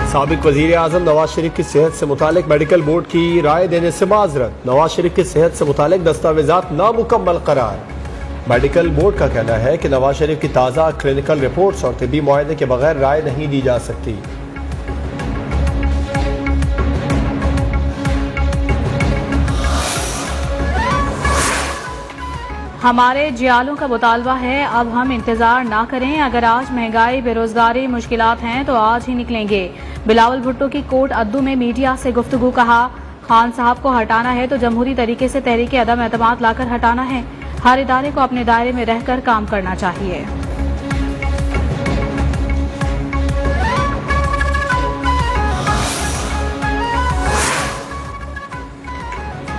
साबिक वजीर आजम नवाज शरीफ की सेहत से मुतालिक मेडिकल बोर्ड की राय देने से माजरत। नवाज शरीफ की सेहत से मुतालिक दस्तावेजात नामुकम्मल करार। मेडिकल बोर्ड का कहना है कि नवाज शरीफ की ताज़ा क्लिनिकल रिपोर्ट्स और तिब्बी मुआयने के बगैर राय नहीं दी जा सकती। हमारे जियालों का मुतालबा है, अब हम इंतजार ना करें। अगर आज महंगाई, बेरोजगारी, मुश्किलात हैं तो आज ही निकलेंगे। बिलावल भुट्टो की कोट अद्दू में मीडिया से गुफ्तगू। कहा, खान साहब को हटाना है तो जमहूरी तरीके से तहरीक अदम एतमाद लाकर हटाना है। हर इदारे को अपने दायरे में रहकर काम करना चाहिए।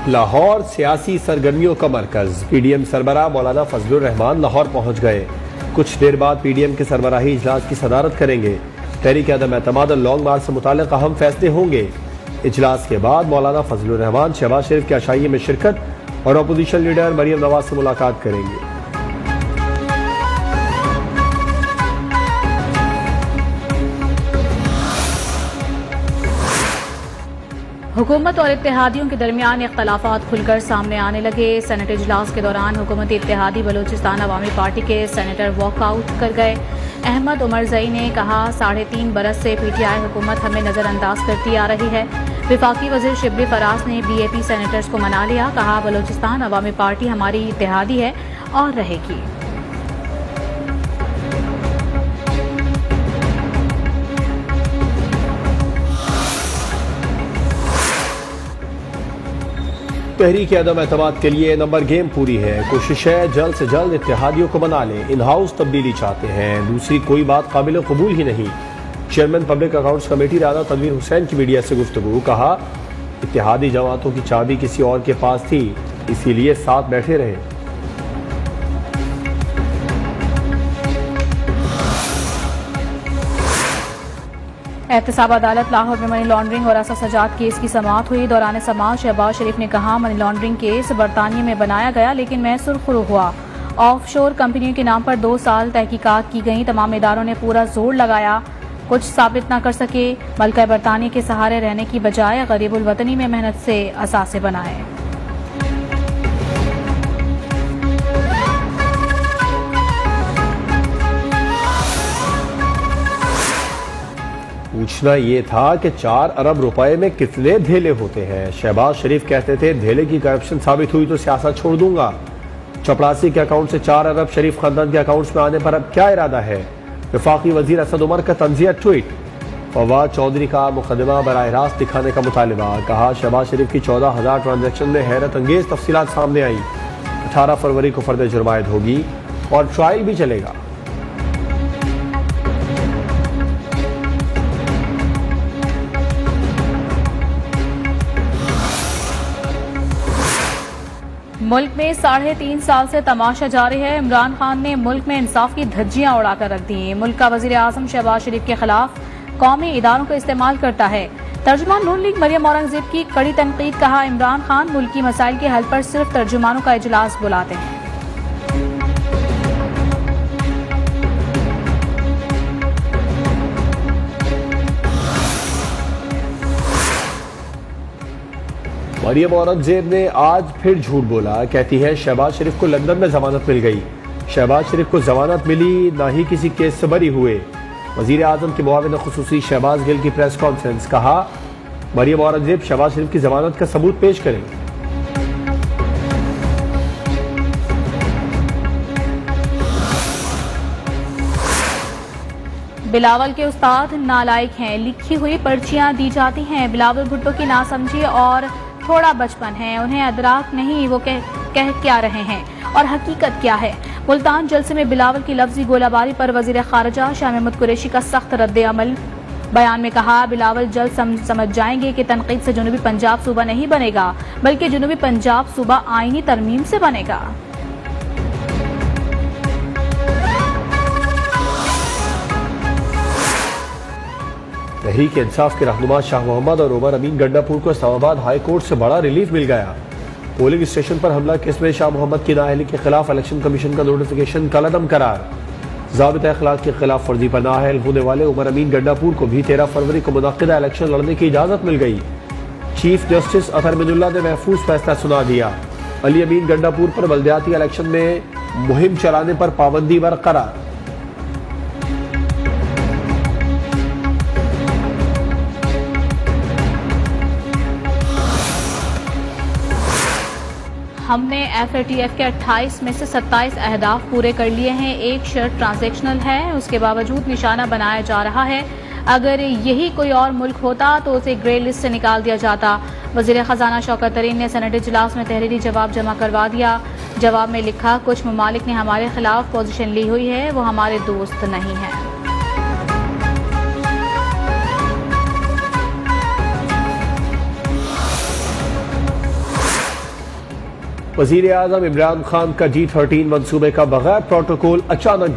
लाहौर सियासी सरगर्मियों का मरकज। पीडीएम सरबराह मौलाना फजलुर रहमान लाहौर पहुंच गए। कुछ देर बाद पीडीएम के सरबराही इजलास की सदारत करेंगे। तहरीक अदम एतमाद और लॉन्ग मार्च से मुताल्लिक अहम फैसले होंगे। इजलास के बाद मौलाना फजलुर रहमान शहबाज शरीफ के अशाइये में शिरकत और अपोजिशन लीडर मरियम नवाज से मुलाकात करेंगे। हुकूमत और इत्तेहादियों के दरमियान इख्तलाफात खुलकर सामने आने लगे। सेनेट इजलास के दौरान हुकूमती इत्तेहादी बलूचिस्तान अवामी पार्टी के सेनेटर वॉकआउट कर गए। अहमद उमरजई ने कहा, 3.5 बरस से पीटीआई हुकूमत हमें नजरअंदाज करती आ रही है। विफाकी वजीर शिबली फराज ने बीएपी सेनेटर्स को मना लिया। कहा, बलूचिस्तान अवामी पार्टी हमारी इत्तेहादी है और रहेगी। तहरीक अदम एतमाद के लिए नंबर गेम पूरी है। कोशिश है जल्द से जल्द इत्तेहादियों को मना लें। इन हाउस तब्दीली चाहते हैं, दूसरी कोई बात काबिल कबूल ही नहीं। Chairman public accounts committee Rana Tanveer Hussain की मीडिया से गुफ्तगू। कहा, इत्तेहादी जमातों की चाबी किसी और के पास थी, इसीलिए साथ बैठे रहे। एहतसाब अदालत लाहौर में मनी लॉन्ड्रिंग और असद सजाद केस की समाअत हुई। दौरान समाअत शहबाज शरीफ ने कहा, मनी लॉन्ड्रिंग केस बरतानिया में बनाया गया लेकिन मैं सुरखरू हुआ। ऑफशोर कंपनियों के नाम पर 2 साल तहकीकात की गई। तमाम इदारों ने पूरा जोर लगाया, कुछ साबित न कर सके। मलका बरतानिया के सहारे रहने की बजाय गरीबुल वतनी में मेहनत से असासे बनाए। पूछना ये था कि 4 अरब रुपए में कितने धेले होते हैं। शहबाज शरीफ कहते थे, धेले की करप्शन साबित हुई तो सियासत छोड़ दूंगा। चपरासी के अकाउंट से 4 अरब शरीफ खानदान के अकाउंट्स में आने पर अब क्या इरादा है। वफाकी वजीर असद उमर का तंजिया ट्वीट। फवाद चौधरी का मुकदमा बराह रास्त दिखाने का मुतालिबा। कहा, शहबाज शरीफ की 14,000 ट्रांजेक्शन में हैरत अंगेज तफसीलात सामने आई। 18 फरवरी को फर्द जुर्मायत होगी और ट्रायल भी चलेगा। मुल्क में 3.5 साल से तमाशा जारी है। इमरान खान ने मुल्क में इंसाफ की धज्जियां उड़ाकर रख दी। मुल्क का वजीर आजम शहबाज शरीफ के खिलाफ कौमी इदारों का इस्तेमाल करता है। तर्जुमान नून लीग मरियम औरंगजेब की कड़ी तनकीद। कहा, इमरान खान मुल्क की मसाइल के हल पर सिर्फ तर्जुमानों का इजलास बुलाते हैं। मरियम औरंगजेब ने आज फिर झूठ बोला। कहती है, शहबाज शरीफ को लंदन में जमानत मिल गई। शहबाज शरीफ को जमानत मिली, ना ही किसी केस से बरी हुए। वजीर आजम के मुआविन खुसूसी शहबाज गिल की प्रेस कॉन्फ्रेंस। कहा, मरियम औरंगजेब शहबाज शरीफ की जमानत का सबूत पेश करें। बिलावल के उस्ताद नालायक हैं, लिखी हुई पर्चियां दी जाती हैं। बिलावल भुट्टो की नासमझी और थोड़ा बचपन है, उन्हें अदराक नहीं वो कह क्या रहे हैं और हकीकत क्या है। मुल्तान जलसे में बिलावल की लफ्जी गोलाबारी पर वजीर खारजा शाह महमूद कुरैशी का सख्त रद्द अमल। बयान में कहा, बिलावल जल्द समझ जाएंगे कि तनकीद से जनूबी पंजाब सूबा नहीं बनेगा, बल्कि जनूबी पंजाब सूबा आईनी तरमीम से बनेगा। तहरीक इंसाफ के रहनुमा शाह मोहम्मद और उमर अमीन गंडापुर को इस्लामाबाद हाई कोर्ट से बड़ा रिलीफ मिल गया। पोलिंग स्टेशन पर हमला केस में शाह मोहम्मद की नाअहली के खिलाफ इलेक्शन कमीशन का नोटिफिकेशन कलअदम करार। ज़ाबिता अखलाक की खिलाफ वर्जी पर नाअहल होने वाले उमर अमीन गंडापुर को भी 13 फरवरी को मुनक्किदा इलेक्शन लड़ने की इजाज़त मिल गई। चीफ जस्टिस अतहर मिनुल्लाह ने महफूज फैसला सुना दिया। अली अमीन गंडापुर पर बल्दियाती इलेक्शन में मुहिम चलाने पर पाबंदी बरकरार। हमने FATF के 28 में से 27 अहदाफ पूरे कर लिए हैं। एक शर्त ट्रांजैक्शनल है, उसके बावजूद निशाना बनाया जा रहा है। अगर यही कोई और मुल्क होता तो उसे ग्रे लिस्ट से निकाल दिया जाता। वज़ीर ख़जाना शौकत तरीन ने सेनेट इजलास में तहरीरी जवाब जमा करवा दिया। जवाब में लिखा, कुछ ममालिक ने हमारे खिलाफ पोजीशन ली हुई है, वो हमारे दोस्त नहीं है। वज़ीर आज़म इमरान खान का G13 मंसूबे का बगैर प्रोटोकॉल अचानक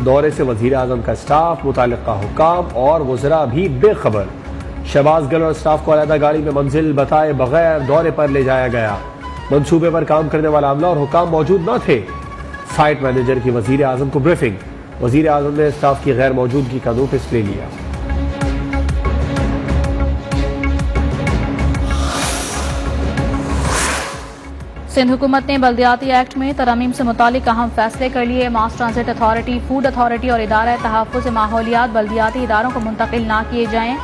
दौरे से वज़ीर आज़म का स्टाफ, मुताल्लिका हुकाम और वज़रा भी बेखबर। शहबाज गिल और स्टाफ को अलहदा गाड़ी में मंजिल बताए बगैर दौरे पर ले जाया गया। मंसूबे पर काम करने वाला अमला और हुकाम मौजूद न थे। साइट मैनेजर की वज़ीर आज़म को ब्रीफिंग। वज़ीर आज़म ने स्टाफ की गैर मौजूदगी का नोटिस ले लिया। सिंध हुकूमत ने बल्दियाती एक्ट में तरमीम से मुतालिक अहम फैसले कर लिए। मास ट्रांजिट अथॉरिटी, फूड अथॉरिटी और इदारा तहफ़्फ़ुज़ माहौलियात बल्दियाती इदारों को मुंतकिल ना किए जाएं।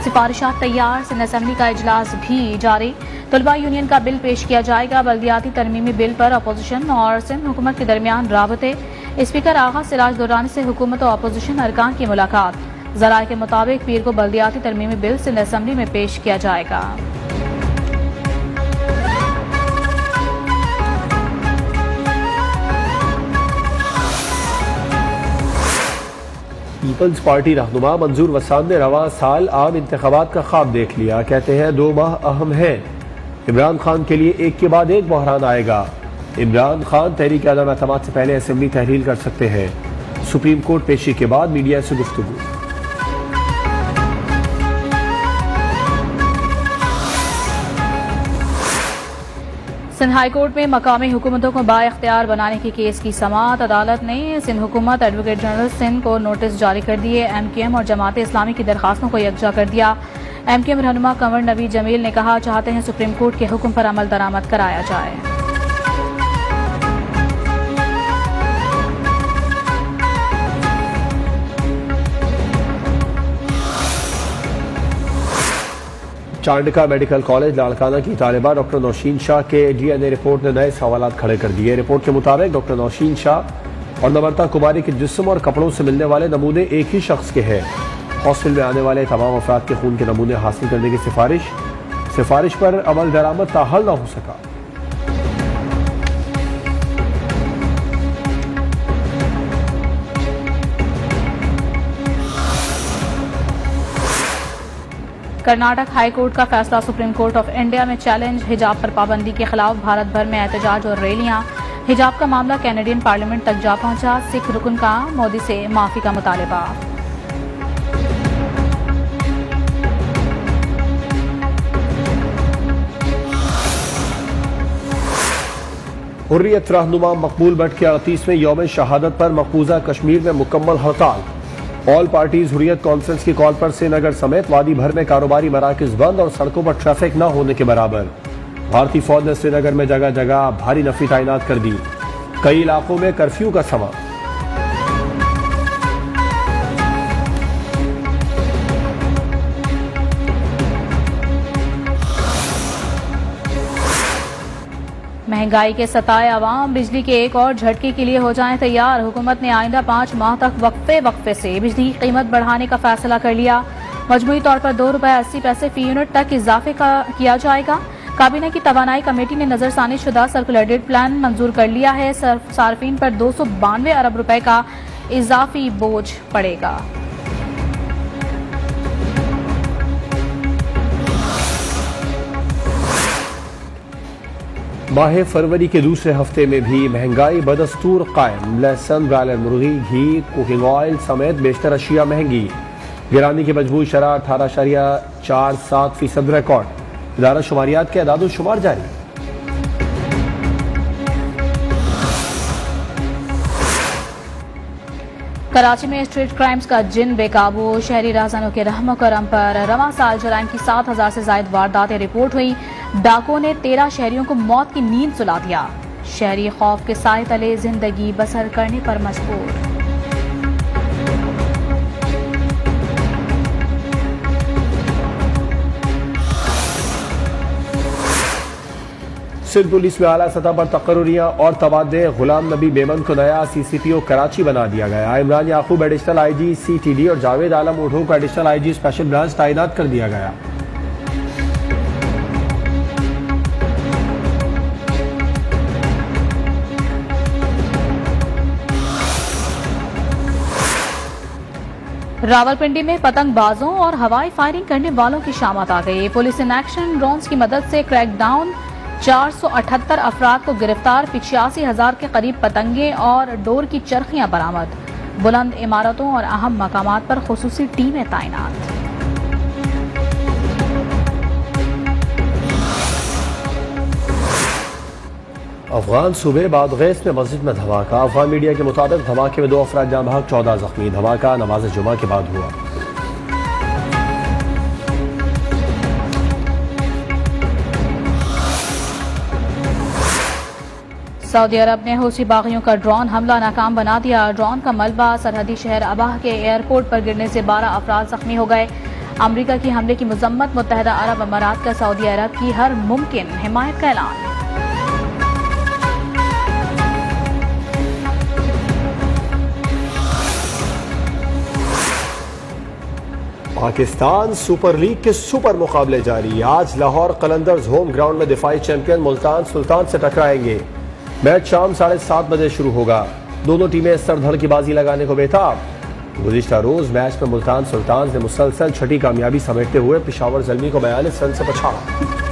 सिफारिशात तैयार, सिंध असम्बली का इजलास भी जारी। तलबा यूनियन का बिल पेश किया जाएगा। बल्दियाती तरमीमी बिल पर अपोजिशन और सिंध हुकूमत के दरमियान राबते। स्पीकर आगा सिराज दुर्रानी से हुकूमत और अपोजिशन अरकान की मुलाकात। ज़राए के मुताबिक पीर को बल्दियाती तरमीमी बिल सिंध असम्बली में पेश किया जाएगा। पीपल्स पार्टी रहनुमा मंजूर वसान ने रवां साल आम इंतखाबात का ख्वाब देख लिया। कहते हैं 2 माह अहम हैं। इमरान खान के लिए एक के बाद एक बहरान आएगा। इमरान खान तहरीक अदम एतमाद से पहले असेंबली तहलील कर सकते हैं। सुप्रीम कोर्ट पेशी के बाद मीडिया से गुफ्तगू। सिंध हाई कोर्ट में मकामी हुकूमतों को बाइख्तियार बनाने के केस की समाअत। अदालत ने सिंध हुकूमत, एडवोकेट जनरल सिंध को नोटिस जारी कर दिए। MKM और जमात इस्लामी की दरखास्तों को यकजा कर दिया। MKM रहनुमा कंवर नवीद जमील ने कहा, चाहते हैं सुप्रीम कोर्ट के हुक्म पर अमल दरामद कराया जाए। चांडका मेडिकल कॉलेज लाड़काना की तालिबा डॉक्टर नौशीन शाह के DNA रिपोर्ट ने नए सवालात खड़े कर दिए। रिपोर्ट के मुताबिक डॉक्टर नौशीन शाह और नम्रता कुमारी के जिस्म और कपड़ों से मिलने वाले नमूने एक ही शख्स के हैं। हॉस्टल में आने वाले तमाम अफराद के खून के नमूने हासिल करने की सिफारिश पर अमल दरामद ताहल न हो सका। कर्नाटक हाई कोर्ट का फैसला सुप्रीम कोर्ट ऑफ इंडिया में चैलेंज। हिजाब पर पाबंदी के खिलाफ भारत भर में एहतजाज और रैलियां। हिजाब का मामला कैनेडियन पार्लियामेंट तक जा पहुंचा। सिख रुकन का मोदी से माफी का मुतालबा। हुर्रियत रहनुमा मकबूल भट्ट के 38वें यौम शहादत पर मकबूजा कश्मीर में मुकम्मल हड़ताल। ऑल पार्टीज हुर्रियत कॉन्फ्रेंस की कॉल पर श्रीनगर समेत वादी भर में कारोबारी मराकज बंद और सड़कों पर ट्रैफिक न होने के बराबर। भारतीय फौज ने श्रीनगर में जगह जगह भारी नफरी तैनात कर दी। कई इलाकों में कर्फ्यू का समा। महंगाई के सताए अवाम बिजली के एक और झटके के लिए हो जाएं तैयार। हुकूमत ने आइंदा 5 माह तक वक्फे से बिजली की कीमत बढ़ाने का फैसला कर लिया। मजमूई तौर पर ₹2.80 फी यूनिट तक इजाफे किया जाएगा। काबीना की तवानाई कमेटी ने नजरसानी शुदा सर्कुलेटेड प्लान मंजूर कर लिया है। सार्फिन पर 292 अरब रुपए का इजाफी बोझ पड़ेगा। माह फरवरी के दूसरे हफ्ते में भी महंगाई बदस्तूर कायम। लहसुन, ब्रायलर मुर्गी, घी, कुकिंग ऑयल समेत बेशतर अशिया महंगी। गिरानी की मजबूरी शरह 18.47% रिकॉर्ड। इदारा शुमारियात के अदाद शुमार जारी। कराची में स्ट्रीट क्राइम्स का जिन बेकाबू, शहरी राहजनों के रहमो करम पर रवां साल जराइम की 7,000 से ज्यादा वारदातें रिपोर्ट हुई। डाकुओं ने 13 शहरियों को मौत की नींद सुला दिया। शहरी खौफ के साए तले जिंदगी बसर करने पर मजबूर। सिंध पुलिस में आला सतह पर तकर्रुरियां और तबादले। गुलाम नबी मेमन को नया CCPO कराची बना दिया गया। इमरान याकूब एडिशनल IG CTD और जावेद आलम उठो को एडिशनल IG स्पेशल ब्रांच तैनात कर दिया गया। रावलपिंडी में पतंगबाजों और हवाई फायरिंग करने वालों की शामत आ गई। पुलिस इन एक्शन ड्रोन्स की मदद से क्रैकडाउन, 478 अफराद को गिरफ्तार, 85,000 के करीब पतंगे और डोर की चरखियां बरामद। बुलंद इमारतों और अहम मकामात पर खुसूसी टीमें तैनात। अफगान सूबे बादगैस में मस्जिद में धमाका। अफगान मीडिया के मुताबिक धमाके में 2 अफराद जान बहक, 14 जख्मी। धमाका नमाज जुमा के बाद हुआ। सऊदी अरब ने हूसी बागियों का ड्रोन हमला नाकाम बना दिया। ड्रोन का मलबा सरहदी शहर अबाह के एयरपोर्ट पर गिरने से 12 अफराद जख्मी हो गए। अमरीका की हमले की मजम्मत। मुत्तहिदा अरब अमारात का सऊदी अरब की हर मुमकिन हिमायत का ऐलान। पाकिस्तान सुपर लीग के सुपर मुकाबले जारी। आज लाहौर कलंदर्स होम ग्राउंड में दिफाई चैंपियन मुल्तान सुल्तान से टकराएंगे। मैच शाम 7:30 बजे शुरू होगा। दोनों टीमें सरधड़ की बाजी लगाने को बेताब। गुज़िश्ता रोज मैच में मुल्तान सुल्तान ने मुसलसल छठी कामयाबी समेटते हुए पेशावर ज़ल्मी को 42 रन से पछाड़ा।